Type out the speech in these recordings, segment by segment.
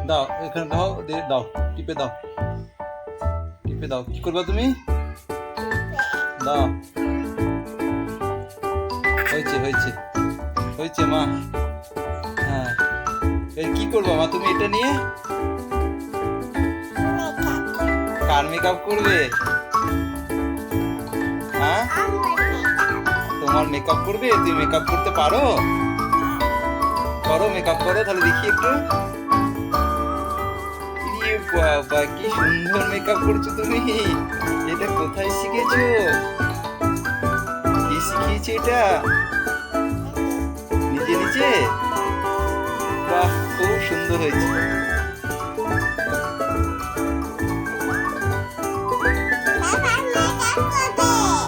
দাও এখানে দাও, দাও টিপে দাও, টিপে দাও। কি করবা তুমি? দাও। হয়েছে হয়েছে হয়েছে মা। হ্যাঁ, এর কি করবা মা তুমি এটা নিয়ে? কার মেকআপ করবে? হ্যাঁ, তোমার মেকআপ করবে? তুমি মেকআপ করতে পারো? করো, মেকআপ করো তাহলে দেখি একটু। ইয়ে বাবা, কি সুন্দর মেকআপ করছো তুমি। এটা কোথায় শিখেছো? কে শিখিয়েছে এটা? নিজে নিজে? বাহ, খুব সুন্দর হয়েছে।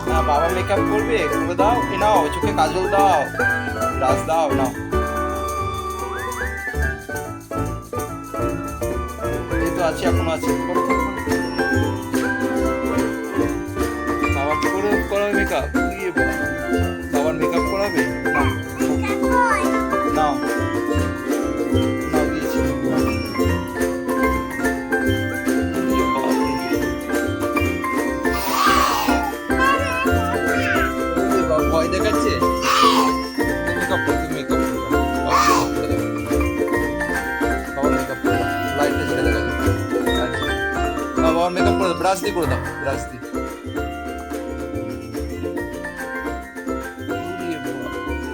না, বাবা মেকআপ করবে? করে দাও। এ নাও, চোখে কাজল দাও, ব্রাশ দাও, নাও। এই তো আছে, এখনো আছে। করো, করো, করো। বাবা করে করাবে মেকআপ? বাবার মেকআপ করাবে? নাও নাও নাও, দিয়েছি। ভয় দেখাচ্ছে। মেকআপ করো, তুমি মেকআপ করো। বাবার মেকআপ করে দাও, লাইটটা ছেড়ে দাও। বাবার মেকআপ করে দাও, ব্রাশ দিয়ে করে দাও, ব্রাশ দিয়ে।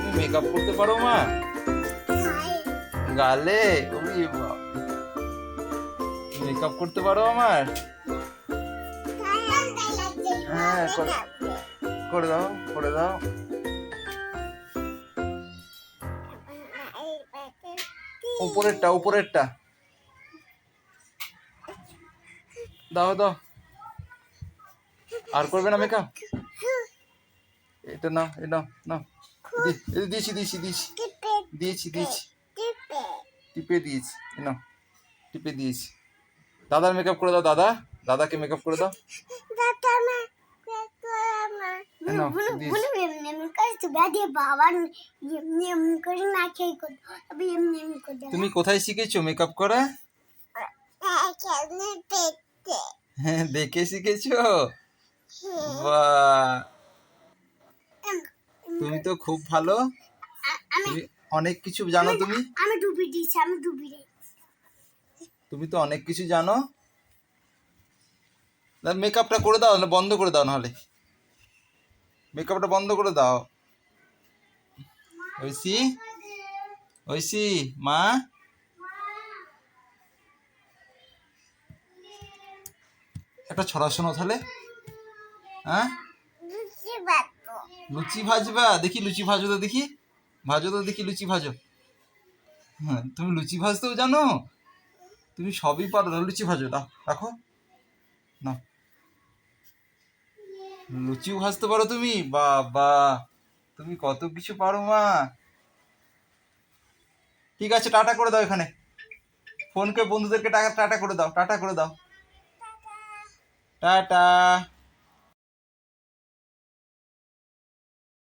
তুমি মেকআপ করতে পারো মা? গালে? মেকআপ করতে পারো আমার? হ্যাঁ, করে দাও, করে দাও। উপরেরটা, উপরেরটা দাও, দাও। আর করবে না মেকআপ? এটা নাও, এটা নাও, নাও। দিয়েছি দিয়েছি দিয়েছি দিয়েছি দিয়েছি, টিপে দিয়েছি। নাও, টিপে দিয়েছি। দাদার মেকআপ করে দাও, দাদা, দাদাকে মেকআপ করে দাও। তুমি কোথায় শিখেছো মেকআপ করা? হ্যাঁ, দেখে শিখেছো? বাহ, তুমি তো খুব ভালো। তুমি অনেক কিছু জানো। তুমি তো অনেক কিছু জানো। মেকআপটা করে দাও, না বন্ধ করে দাও, নাহলে মেকআপটা বন্ধ করে দাও। ঐশী, ঐশী মা, একটা ছড়া শোনো তাহলে। হ্যাঁ, লুচি ভাজবা? দেখি লুচি ভাজো তো, দেখি ভাজো তো, দেখি লুচি ভাজো। হ্যাঁ, তুমি লুচি ভাজতেও জানো? তুমি সবই পারো। লুচি ভাজো, দাও, রাখো, না। লুচিও ভাজতে পারো তুমি? বাবা, তুমি কত কিছু পারো মা। ঠিক আছে, টাটা করে দাও। এখানে ফোনকে বন্ধুদেরকে টাটা করে দাও, টাটা করে দাও, টাটা।